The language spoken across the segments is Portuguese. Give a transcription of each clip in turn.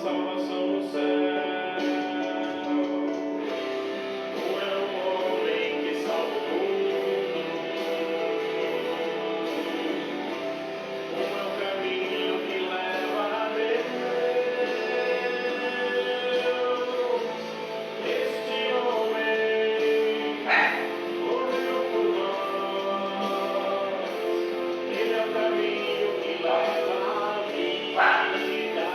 salvação no céu. Tu é o homem que salva o mundo. Como é o caminho que leva a Deus. Este homem morreu por nós. Ele é o caminho que leva a vida.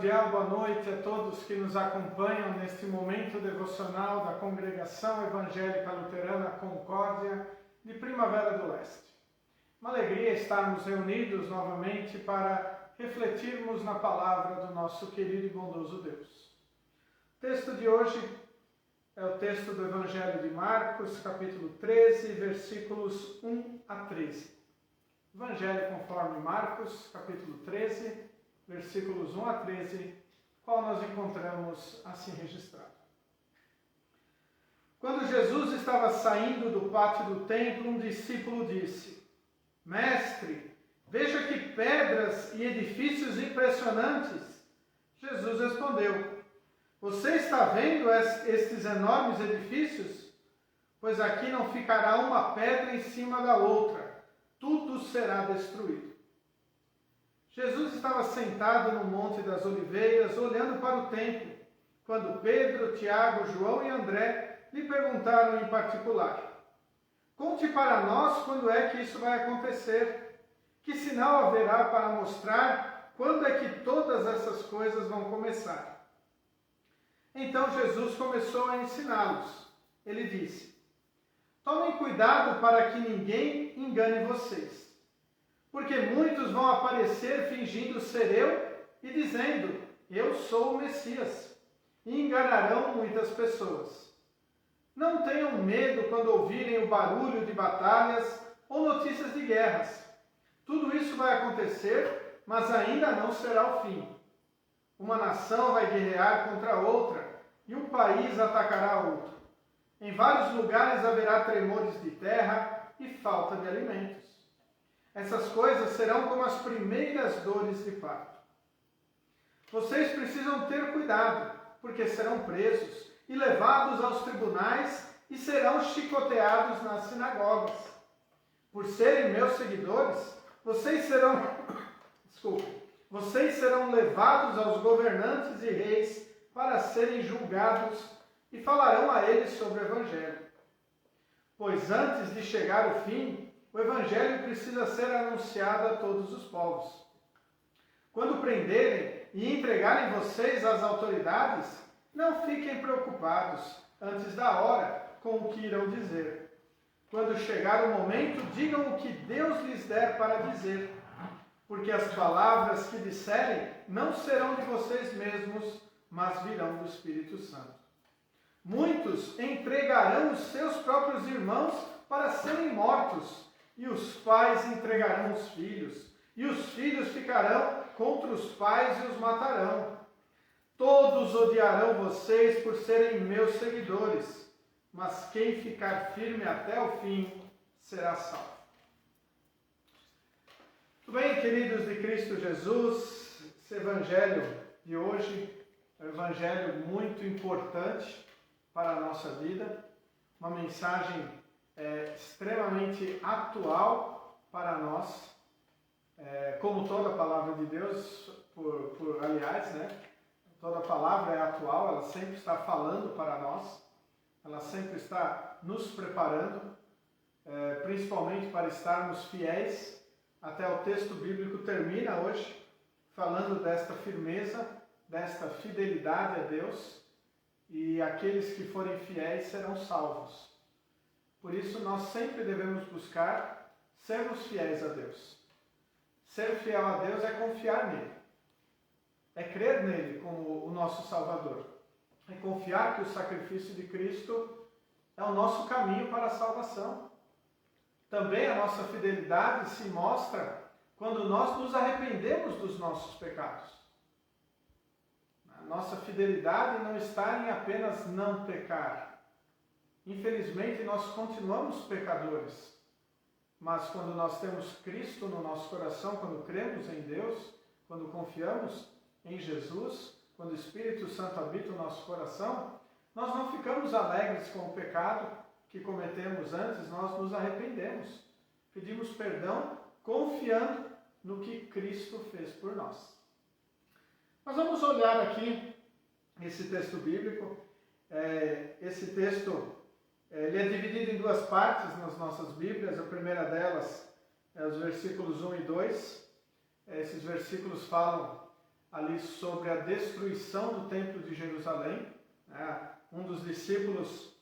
cordial boa noite a todos que nos acompanham neste momento devocional da Congregação Evangélica Luterana Concórdia de Primavera do Leste. Uma alegria estarmos reunidos novamente para refletirmos na palavra do nosso querido e bondoso Deus. O texto de hoje é o texto do Evangelho de Marcos, capítulo 13, versículos 1 a 13. Evangelho conforme Marcos, capítulo 13, versículos 1 a 13, qual nós encontramos assim registrado. Quando Jesus estava saindo do pátio do templo, um discípulo disse: Mestre, veja que pedras e edifícios impressionantes. Jesus respondeu: Você está vendo estes enormes edifícios? Pois aqui não ficará uma pedra em cima da outra, tudo será destruído. Jesus estava sentado no Monte das Oliveiras, olhando para o templo, quando Pedro, Tiago, João e André lhe perguntaram em particular: Conte para nós quando é que isso vai acontecer. Que sinal haverá para mostrar quando é que todas essas coisas vão começar? Então Jesus começou a ensiná-los. Ele disse: Tomem cuidado para que ninguém engane vocês. Porque muitos vão aparecer fingindo ser eu e dizendo: Eu sou o Messias. E enganarão muitas pessoas. Não tenham medo quando ouvirem o barulho de batalhas ou notícias de guerras. Tudo isso vai acontecer, mas ainda não será o fim. Uma nação vai guerrear contra outra e um país atacará outro. Em vários lugares haverá tremores de terra e falta de alimentos. Essas coisas serão como as primeiras dores de parto. Vocês precisam ter cuidado, porque serão presos e levados aos tribunais e serão chicoteados nas sinagogas. Por serem meus seguidores, vocês serão levados aos governantes e reis para serem julgados e falarão a eles sobre o Evangelho. Pois antes de chegar o fim, o Evangelho precisa ser anunciado a todos os povos. Quando prenderem e entregarem vocês às autoridades, não fiquem preocupados antes da hora com o que irão dizer. Quando chegar o momento, digam o que Deus lhes der para dizer, porque as palavras que disserem não serão de vocês mesmos, mas virão do Espírito Santo. Muitos entregarão os seus próprios irmãos para serem mortos, e os pais entregarão os filhos, e os filhos ficarão contra os pais e os matarão. Todos odiarão vocês por serem meus seguidores, mas quem ficar firme até o fim será salvo. Muito bem, queridos de Cristo Jesus, esse evangelho de hoje é um evangelho muito importante para a nossa vida, uma mensagem extremamente atual para nós, como toda a palavra de Deus, aliás, toda a palavra é atual, ela sempre está falando para nós, ela sempre está nos preparando, principalmente para estarmos fiéis. Até o texto bíblico termina hoje falando desta firmeza, desta fidelidade a Deus, e aqueles que forem fiéis serão salvos. Por isso, nós sempre devemos buscar sermos fiéis a Deus. Ser fiel a Deus é confiar nele. É crer nele como o nosso Salvador. É confiar que o sacrifício de Cristo é o nosso caminho para a salvação. Também a nossa fidelidade se mostra quando nós nos arrependemos dos nossos pecados. A nossa fidelidade não está em apenas não pecar. Infelizmente, nós continuamos pecadores, mas quando nós temos Cristo no nosso coração, quando cremos em Deus, quando confiamos em Jesus, quando o Espírito Santo habita o nosso coração, nós não ficamos alegres com o pecado que cometemos antes, nós nos arrependemos, pedimos perdão, confiando no que Cristo fez por nós. Nós vamos olhar aqui esse texto bíblico. Esse texto ele é dividido em duas partes nas nossas Bíblias. A primeira delas é os versículos 1 e 2. Esses versículos falam ali sobre a destruição do Templo de Jerusalém. Um dos discípulos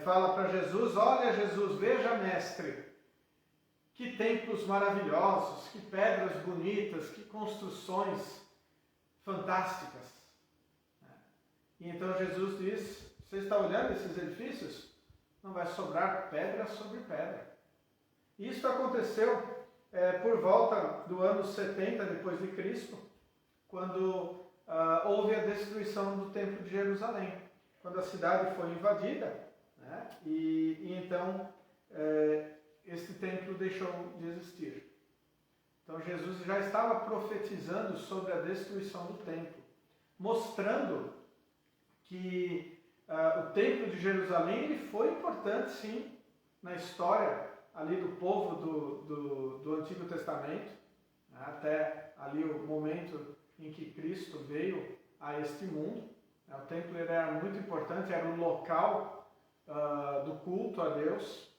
fala para Jesus: olha, Jesus, veja, mestre, que templos maravilhosos, que pedras bonitas, que construções fantásticas. E então Jesus diz: você está olhando esses edifícios? Não vai sobrar pedra sobre pedra. E isso aconteceu por volta do ano 70 depois de Cristo, quando houve a destruição do Templo de Jerusalém, quando a cidade foi invadida, né? E então esse templo deixou de existir. Então Jesus já estava profetizando sobre a destruição do templo, mostrando que o Templo de Jerusalém ele foi importante, sim, na história ali do povo do Antigo Testamento, até ali o momento em que Cristo veio a este mundo. O templo ele era muito importante, era um local do culto a Deus.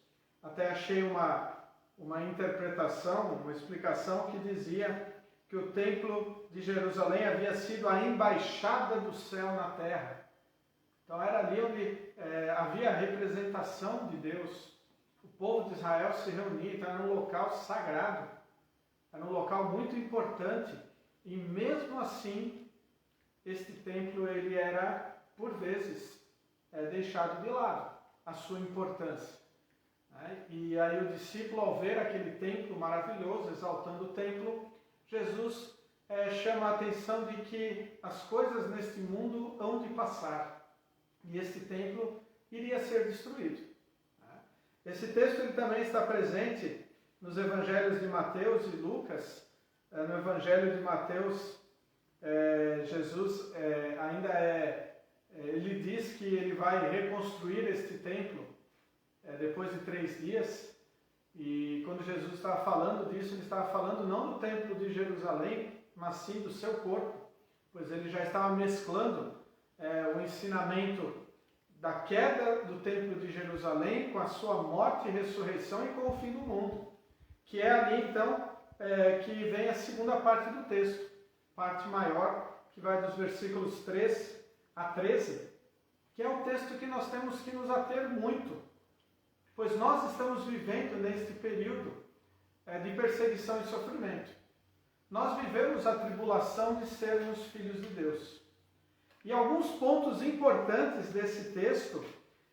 Até achei uma interpretação, uma explicação que dizia que o Templo de Jerusalém havia sido a embaixada do céu na terra. Então era ali onde havia a representação de Deus. O povo de Israel se reunia, então era um local sagrado, era um local muito importante. E mesmo assim, este templo ele era, por vezes, deixado de lado, a sua importância. E aí o discípulo, ao ver aquele templo maravilhoso, exaltando o templo, Jesus chama a atenção de que as coisas neste mundo hão de passar. E este templo iria ser destruído. Esse texto ele também está presente nos evangelhos de Mateus e Lucas. No evangelho de Mateus, Jesus ele diz que ele vai reconstruir este templo depois de 3 dias. E quando Jesus estava falando disso, ele estava falando não do templo de Jerusalém, mas sim do seu corpo, pois ele já estava mesclando o ensinamento da queda do Templo de Jerusalém com a sua morte e ressurreição e com o fim do mundo, que é ali então que vem a segunda parte do texto, parte maior, que vai dos versículos 3 a 13, que é o texto que nós temos que nos ater muito, pois nós estamos vivendo neste período de perseguição e sofrimento. Nós vivemos a tribulação de sermos filhos de Deus. E alguns pontos importantes desse texto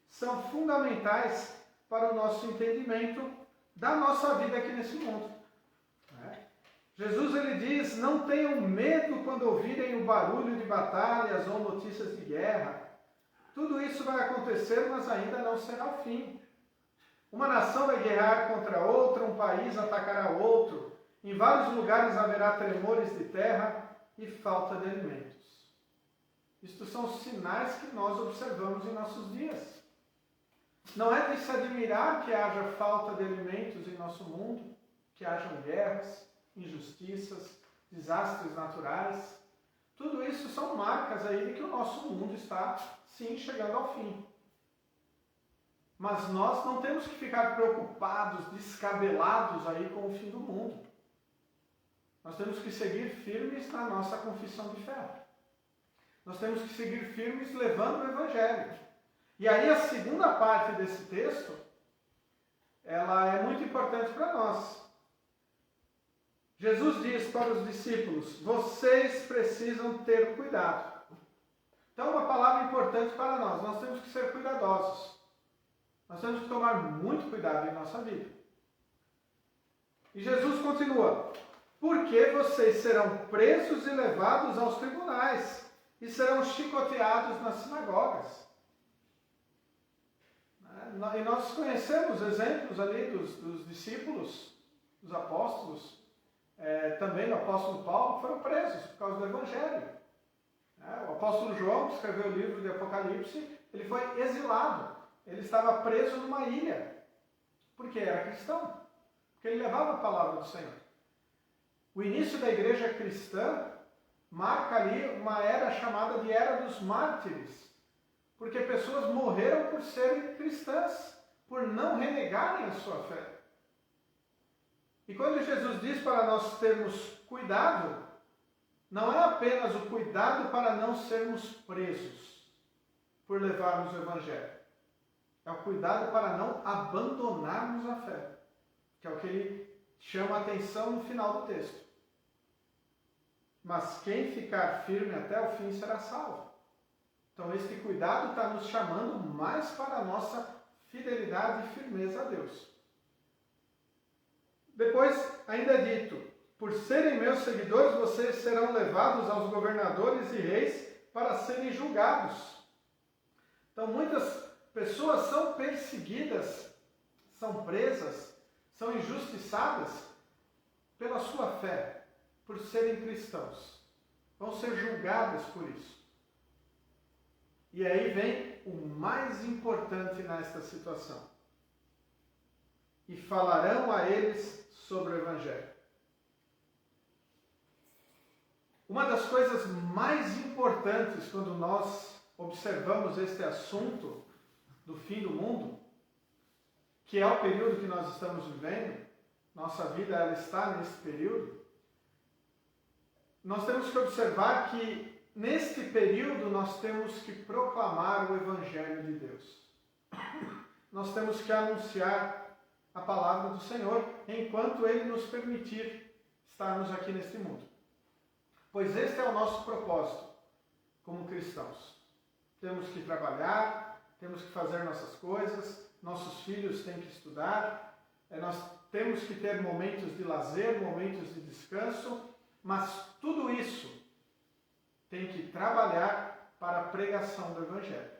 são fundamentais para o nosso entendimento da nossa vida aqui nesse mundo. Jesus ele diz: não tenham medo quando ouvirem o barulho de batalhas ou notícias de guerra. Tudo isso vai acontecer, mas ainda não será o fim. Uma nação vai guerrear contra outra, um país atacará outro. Em vários lugares haverá tremores de terra e falta de alimentos. Isto são os sinais que nós observamos em nossos dias. Não é de se admirar que haja falta de alimentos em nosso mundo, que hajam guerras, injustiças, desastres naturais. Tudo isso são marcas aí de que o nosso mundo está, sim, chegando ao fim. Mas nós não temos que ficar preocupados, descabelados aí com o fim do mundo. Nós temos que seguir firmes na nossa confissão de fé. Nós temos que seguir firmes levando o Evangelho. E aí a segunda parte desse texto, ela é muito importante para nós. Jesus diz para os discípulos: vocês precisam ter cuidado. Então uma palavra importante para nós temos que ser cuidadosos. Nós temos que tomar muito cuidado em nossa vida. E Jesus continua: porque vocês serão presos e levados aos tribunais e serão chicoteados nas sinagogas. E nós conhecemos exemplos ali dos discípulos, dos apóstolos, também do apóstolo Paulo, que foram presos por causa do Evangelho. O apóstolo João, que escreveu o livro de Apocalipse, ele foi exilado. Ele estava preso numa ilha, porque era cristão, porque ele levava a palavra do Senhor. O início da igreja cristã marca ali uma era chamada de Era dos Mártires, porque pessoas morreram por serem cristãs, por não renegarem a sua fé. E quando Jesus diz para nós termos cuidado, não é apenas o cuidado para não sermos presos por levarmos o Evangelho. É o cuidado para não abandonarmos a fé, que é o que ele chama a atenção no final do texto. Mas quem ficar firme até o fim será salvo. Então, este cuidado está nos chamando mais para a nossa fidelidade e firmeza a Deus. Depois, ainda é dito, por serem meus seguidores, vocês serão levados aos governadores e reis para serem julgados. Então, muitas pessoas são perseguidas, são presas, são injustiçadas pela sua fé, por serem cristãos. Vão ser julgadas por isso. E aí vem o mais importante nesta situação. E falarão a eles sobre o Evangelho. Uma das coisas mais importantes quando nós observamos este assunto do fim do mundo, que é o período que nós estamos vivendo, nossa vida ela está nesse período, nós temos que observar que neste período nós temos que proclamar o Evangelho de Deus. Nós temos que anunciar a palavra do Senhor enquanto Ele nos permitir estarmos aqui neste mundo. Pois este é o nosso propósito como cristãos. Temos que trabalhar, temos que fazer nossas coisas, nossos filhos têm que estudar, nós temos que ter momentos de lazer, momentos de descanso, mas tudo isso tem que trabalhar para a pregação do Evangelho.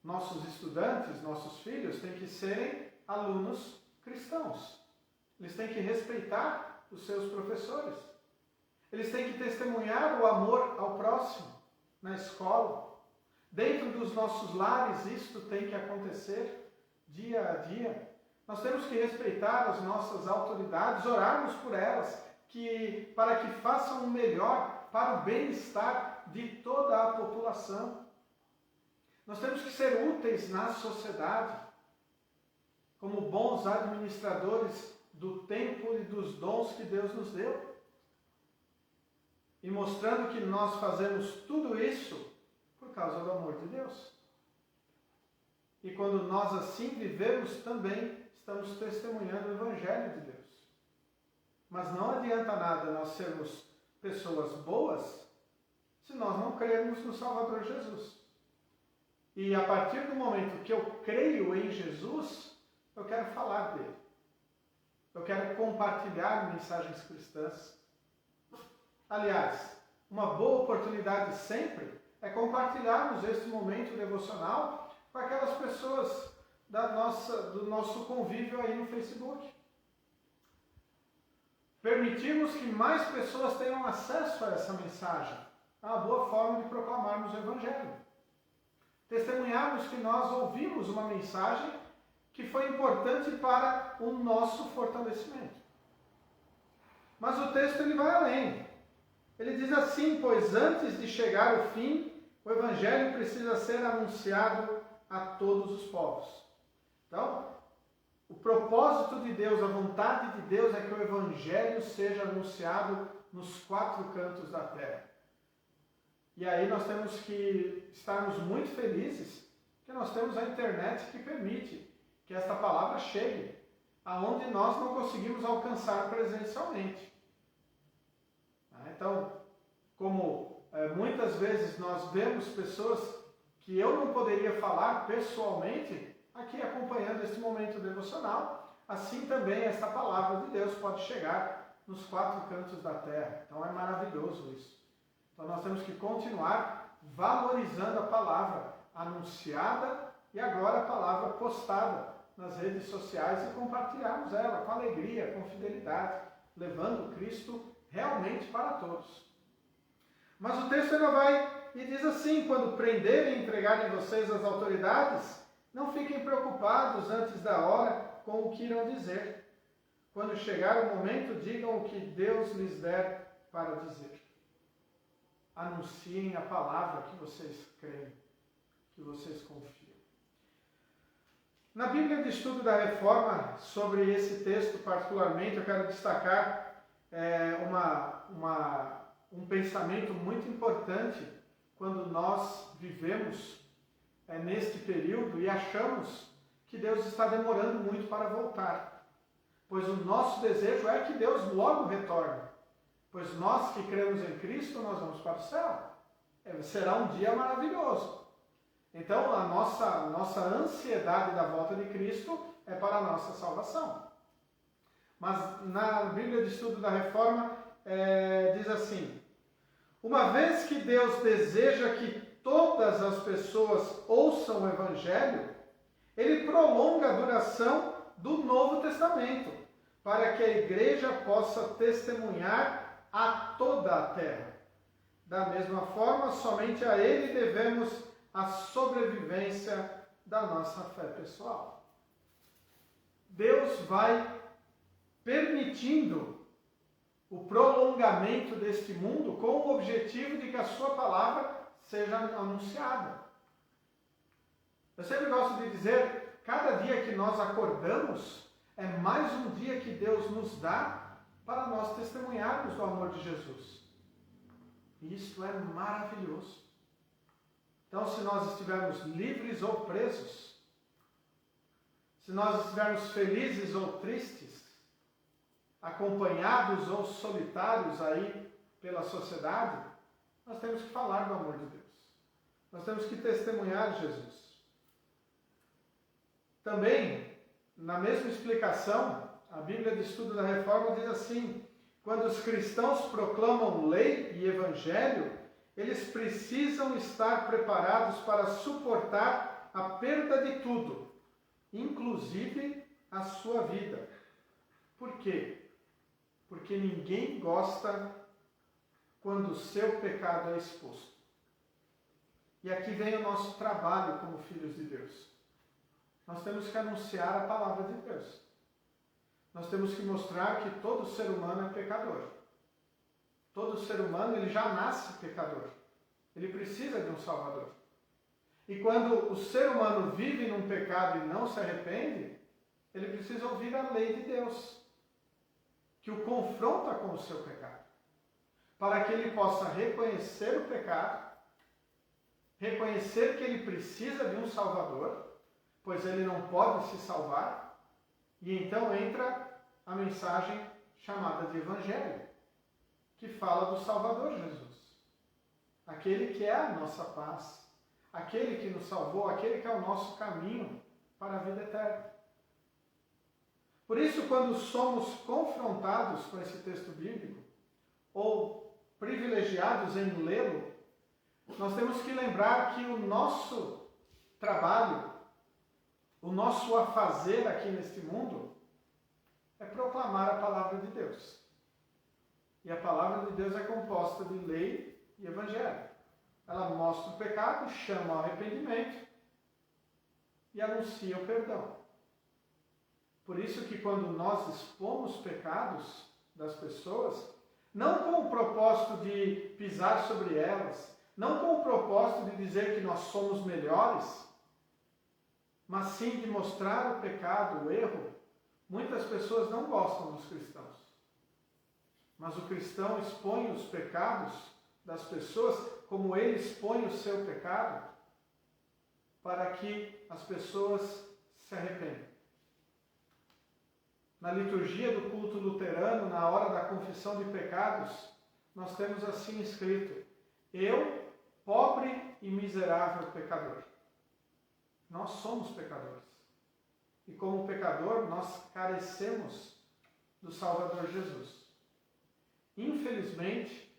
Nossos estudantes, nossos filhos, têm que serem alunos cristãos. Eles têm que respeitar os seus professores. Eles têm que testemunhar o amor ao próximo na escola. Dentro dos nossos lares, isto tem que acontecer dia a dia. Nós temos que respeitar as nossas autoridades, orarmos por elas, para que façam o melhor para o bem-estar de toda a população. Nós temos que ser úteis na sociedade, como bons administradores do tempo e dos dons que Deus nos deu. E mostrando que nós fazemos tudo isso por causa do amor de Deus. E quando nós assim vivemos, também estamos testemunhando o Evangelho de Deus. Mas não adianta nada nós sermos pessoas boas se nós não crermos no Salvador Jesus. E a partir do momento que eu creio em Jesus, eu quero falar dele. Eu quero compartilhar mensagens cristãs. Aliás, uma boa oportunidade sempre é compartilharmos este momento devocional com aquelas pessoas do nosso convívio aí no Facebook. Permitirmos que mais pessoas tenham acesso a essa mensagem. É uma boa forma de proclamarmos o Evangelho. Testemunharmos que nós ouvimos uma mensagem que foi importante para o nosso fortalecimento. Mas o texto ele vai além. Ele diz assim, pois antes de chegar o fim, o Evangelho precisa ser anunciado a todos os povos. Então, o propósito de Deus, a vontade de Deus é que o Evangelho seja anunciado nos 4 cantos da terra. E aí nós temos que estarmos muito felizes que nós temos a internet que permite que esta palavra chegue aonde nós não conseguimos alcançar presencialmente. Então, como muitas vezes nós vemos pessoas que eu não poderia falar pessoalmente aqui acompanhando este momento devocional, assim também esta palavra de Deus pode chegar nos 4 cantos da terra. Então é maravilhoso isso. Então nós temos que continuar valorizando a palavra anunciada e agora a palavra postada nas redes sociais e compartilharmos ela com alegria, com fidelidade, levando Cristo realmente para todos. Mas o texto ainda vai e diz assim, quando prenderem e entregarem vocês às autoridades, não fiquem preocupados antes da hora com o que irão dizer. Quando chegar o momento, digam o que Deus lhes der para dizer. Anunciem a palavra que vocês creem, que vocês confiam. Na Bíblia de Estudo da Reforma, sobre esse texto particularmente, eu quero destacar um pensamento muito importante quando nós vivemos neste período e achamos que Deus está demorando muito para voltar. Pois o nosso desejo é que Deus logo retorne. Pois nós que cremos em Cristo, nós vamos para o céu. Será um dia maravilhoso. Então, a nossa ansiedade da volta de Cristo é para a nossa salvação. Mas na Bíblia de Estudo da Reforma, diz assim: uma vez que Deus deseja que todas as pessoas ouçam o Evangelho, Ele prolonga a duração do Novo Testamento, para que a igreja possa testemunhar a toda a terra. Da mesma forma, somente a Ele devemos a sobrevivência da nossa fé pessoal. Deus vai permitindo o prolongamento deste mundo com o objetivo de que a sua palavra seja anunciada. Eu sempre gosto de dizer, cada dia que nós acordamos é mais um dia que Deus nos dá para nós testemunharmos do amor de Jesus. E isso é maravilhoso. Então, se nós estivermos livres ou presos, se nós estivermos felizes ou tristes, acompanhados ou solitários aí pela sociedade, nós temos que falar do amor de Deus. Nós temos que testemunhar Jesus. Também, na mesma explicação, a Bíblia de Estudo da Reforma diz assim: quando os cristãos proclamam lei e evangelho, eles precisam estar preparados para suportar a perda de tudo, inclusive a sua vida. Por quê? Porque ninguém gosta quando o seu pecado é exposto. E aqui vem o nosso trabalho como filhos de Deus. Nós temos que anunciar a palavra de Deus. Nós temos que mostrar que todo ser humano é pecador. Todo ser humano, ele já nasce pecador. Ele precisa de um Salvador. E quando o ser humano vive num pecado e não se arrepende, ele precisa ouvir a lei de Deus, que o confronta com o seu pecado, para que ele possa reconhecer o pecado, reconhecer que ele precisa de um Salvador, pois ele não pode se salvar, e então entra a mensagem chamada de Evangelho, que fala do Salvador Jesus, aquele que é a nossa paz, aquele que nos salvou, aquele que é o nosso caminho para a vida eterna. Por isso, quando somos confrontados com esse texto bíblico, ou privilegiados em lê-lo, nós temos que lembrar que o nosso trabalho, o nosso afazer aqui neste mundo, é proclamar a palavra de Deus. E a palavra de Deus é composta de lei e evangelho. Ela mostra o pecado, chama ao arrependimento e anuncia o perdão. Por isso que quando nós expomos pecados das pessoas, não com o propósito de pisar sobre elas, não com o propósito de dizer que nós somos melhores, mas sim de mostrar o pecado, o erro, muitas pessoas não gostam dos cristãos. Mas o cristão expõe os pecados das pessoas como ele expõe o seu pecado, para que as pessoas se arrependam. Na liturgia do culto luterano, na hora da confissão de pecados, nós temos assim escrito: eu, pobre e miserável pecador. Nós somos pecadores. E como pecador, nós carecemos do Salvador Jesus. Infelizmente,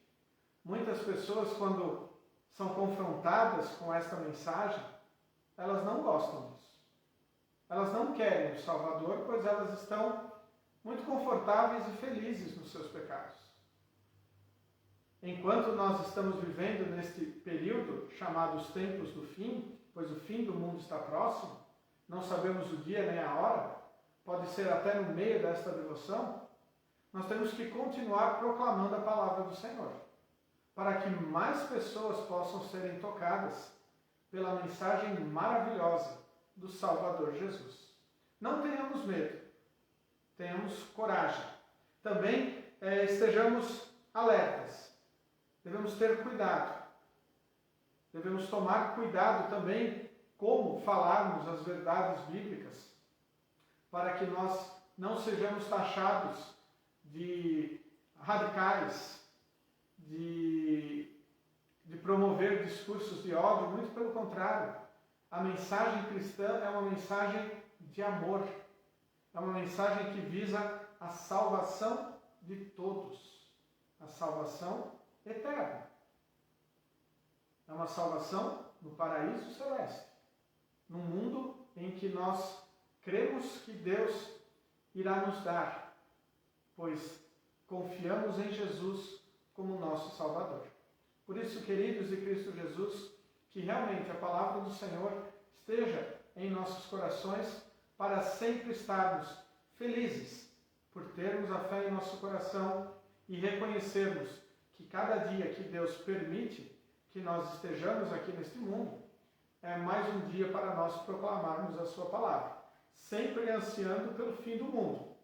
muitas pessoas, quando são confrontadas com esta mensagem, elas não gostam disso. Elas não querem o Salvador, pois elas estão muito confortáveis e felizes nos seus pecados. Enquanto nós estamos vivendo neste período chamado os tempos do fim, pois o fim do mundo está próximo, não sabemos o dia nem a hora, pode ser até no meio desta devoção, nós temos que continuar proclamando a palavra do Senhor, para que mais pessoas possam serem tocadas pela mensagem maravilhosa do Salvador Jesus. Não tenhamos medo, tenhamos coragem. Também estejamos alertas. devemos ter cuidado. Devemos tomar cuidado também como falarmos as verdades bíblicas, para que nós não sejamos taxados de radicais, de promover discursos de ódio. Muito pelo contrário, a mensagem cristã é uma mensagem de amor, é uma mensagem que visa a salvação de todos, a salvação eterna. É uma salvação no paraíso celeste, num mundo em que nós cremos que Deus irá nos dar, pois confiamos em Jesus como nosso Salvador. Por isso, queridos de Cristo Jesus, que realmente a palavra do Senhor esteja em nossos corações para sempre estarmos felizes por termos a fé em nosso coração e reconhecermos que cada dia que Deus permite que nós estejamos aqui neste mundo é mais um dia para nós proclamarmos a sua palavra, sempre ansiando pelo fim do mundo,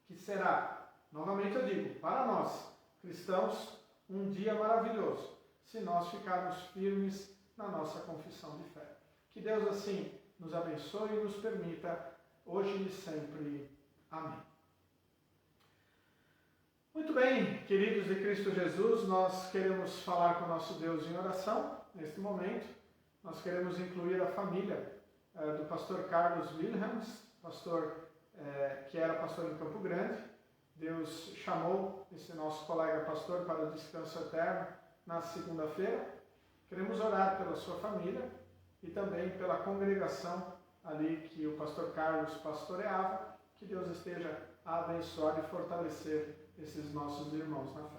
que será, novamente eu digo, para nós, cristãos, um dia maravilhoso, se nós ficarmos firmes na nossa confissão de fé. Que Deus assim nos abençoe e nos permita, hoje e sempre. Amém. Muito bem, queridos de Cristo Jesus, nós queremos falar com o nosso Deus em oração, neste momento. Nós queremos incluir a família do pastor Carlos Wilhelms, pastor que era pastor em Campo Grande. Deus chamou esse nosso colega pastor para o descanso eterno na segunda-feira. Queremos orar pela sua família e também pela congregação ali que o pastor Carlos pastoreava. Que Deus esteja a abençoar e fortalecer esses nossos irmãos na fé.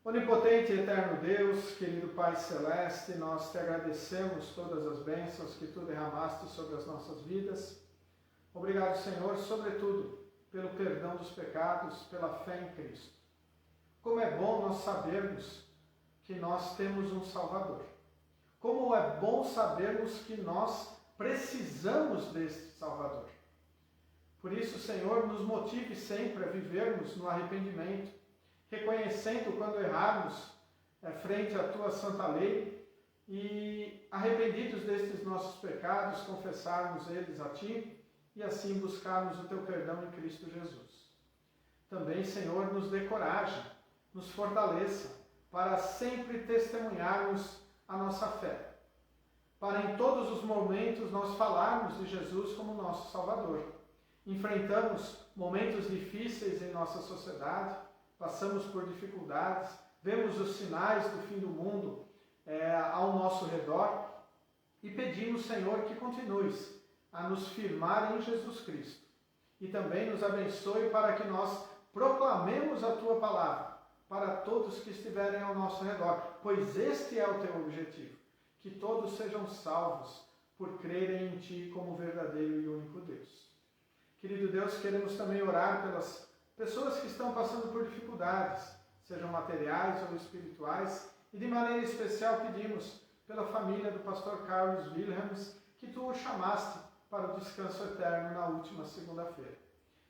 Onipotente e eterno Deus, querido Pai Celeste, nós te agradecemos todas as bênçãos que tu derramaste sobre as nossas vidas. Obrigado, Senhor, sobretudo pelo perdão dos pecados, pela fé em Cristo. Como é bom nós sabermos que nós temos um Salvador. Como é bom sabermos que nós precisamos deste Salvador. Por isso, Senhor, nos motive sempre a vivermos no arrependimento, reconhecendo quando errarmos frente à Tua santa lei e, arrependidos destes nossos pecados, confessarmos eles a Ti e assim buscarmos o Teu perdão em Cristo Jesus. Também, Senhor, nos dê coragem, nos fortaleça para sempre testemunharmos a nossa fé, para em todos os momentos nós falarmos de Jesus como nosso Salvador. Enfrentamos momentos difíceis em nossa sociedade, passamos por dificuldades, vemos os sinais do fim do mundo ao nosso redor e pedimos, Senhor, que continues a nos firmar em Jesus Cristo e também nos abençoe para que nós proclamemos a Tua palavra para todos que estiverem ao nosso redor, pois este é o Teu objetivo, que todos sejam salvos por crerem em Ti como verdadeiro e único Deus. Querido Deus, queremos também orar pelas pessoas que estão passando por dificuldades, sejam materiais ou espirituais, e de maneira especial pedimos pela família do pastor Carlos Wilhelms, que Tu o chamaste para o descanso eterno na última segunda-feira.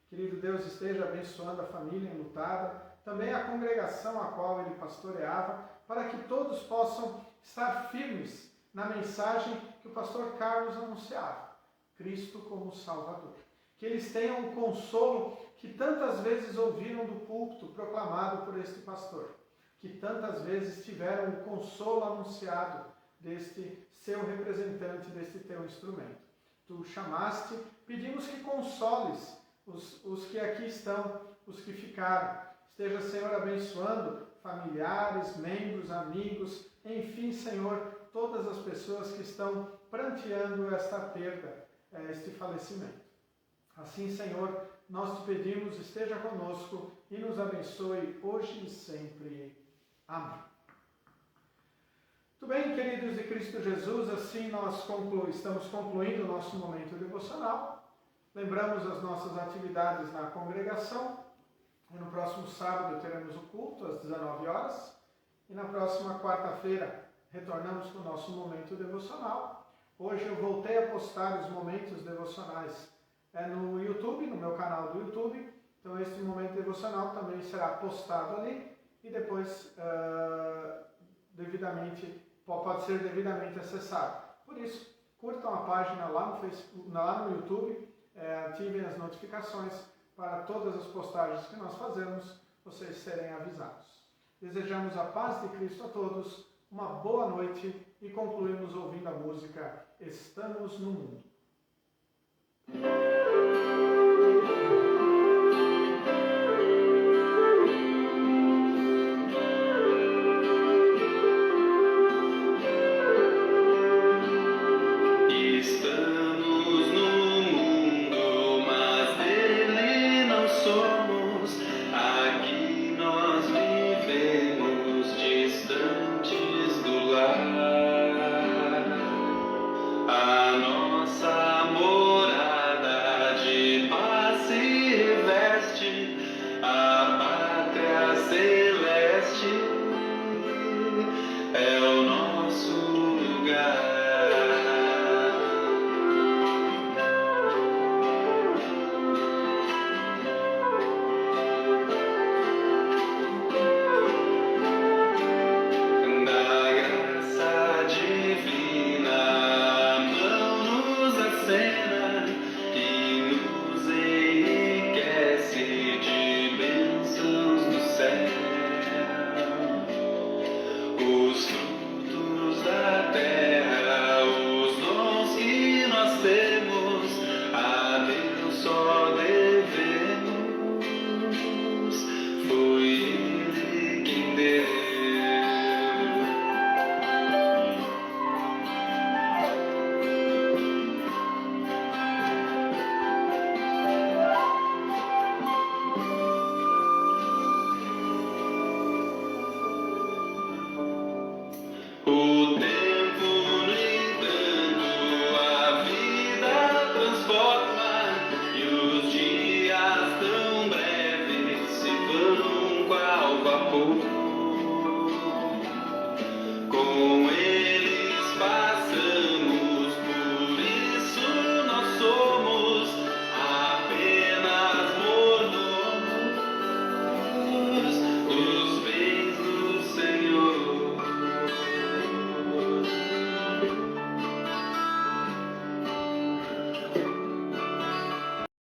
Querido Deus, esteja abençoando a família enlutada, também a congregação a qual ele pastoreava, para que todos possam estar firmes na mensagem que o pastor Carlos anunciava, Cristo como Salvador. Que eles tenham o consolo que tantas vezes ouviram do púlpito proclamado por este pastor, que tantas vezes tiveram o consolo anunciado deste seu representante, deste teu instrumento. Tu o chamaste, pedimos que consoles os que aqui estão, os que ficaram. Esteja, Senhor, abençoando familiares, membros, amigos, enfim, Senhor, todas as pessoas que estão pranteando esta perda, este falecimento. Assim, Senhor, nós te pedimos, esteja conosco e nos abençoe hoje e sempre. Amém. Muito bem, queridos de Cristo Jesus, assim nós estamos concluindo o nosso momento devocional. Lembramos as nossas atividades na congregação. E no próximo sábado teremos o culto às 19 horas. E na próxima quarta-feira retornamos com o nosso momento devocional. Hoje eu voltei a postar os momentos devocionais no YouTube, no meu canal do YouTube. Então este momento devocional também será postado ali e depois pode ser devidamente acessado. Por isso, curtam a página lá no Facebook, lá no YouTube, ativem as notificações para todas as postagens que nós fazemos, vocês serem avisados. Desejamos a paz de Cristo a todos, uma boa noite e concluímos ouvindo a música Estamos no Mundo. Estamos no